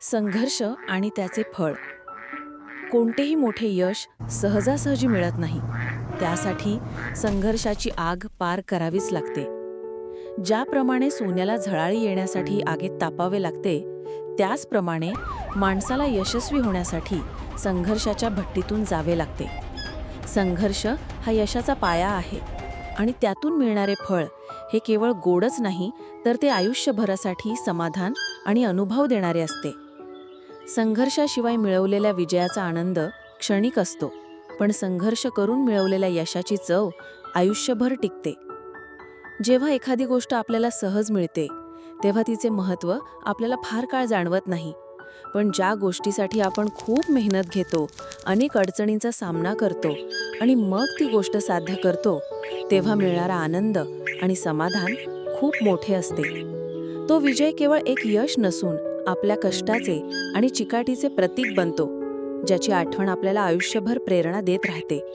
संघर्ष आणि त्याचे फळ. कोणतेही मोठे यश सहजासहजी मिळत नाही. त्यासाठी संघर्षाची आग पार करावीच लागते. ज्याप्रमाणे सोन्याला झळाळी येण्यासाठी आगीत तापावे लागते, त्याचप्रमाणे माणसाला यशस्वी होण्यासाठी संघर्षाच्या भट्टीतून जावे लागते. संघर्ष हा यशाचा पाया आहे आणि त्यातून मिळणारे फळ हे केवळ गोडच नाही, तर ते आयुष्यभरासाठी समाधान आणि अनुभव देणारे असते. संघर्षाशिवाय मिळवलेल्या विजयाचा आनंद क्षणिक असतो, पण संघर्ष करून मिळवलेल्या यशाची चव आयुष्यभर टिकते. जेव्हा एखादी गोष्ट आपल्याला सहज मिळते, तेव्हा तिचे महत्त्व आपल्याला फार काळ जाणवत नाही. पण ज्या गोष्टीसाठी आपण खूप मेहनत घेतो, अनेक अडचणींचा सामना करतो आणि मग ती गोष्ट साध्य करतो, तेव्हा मिळणारा आनंद आणि समाधान खूप मोठे असते. तो विजय केवळ एक यश नसून आपल्या कष्टाचे आणि चिकाटीचे प्रतीक बनतो, ज्याची आठवण आपल्याला आयुष्यभर प्रेरणा देत राहते.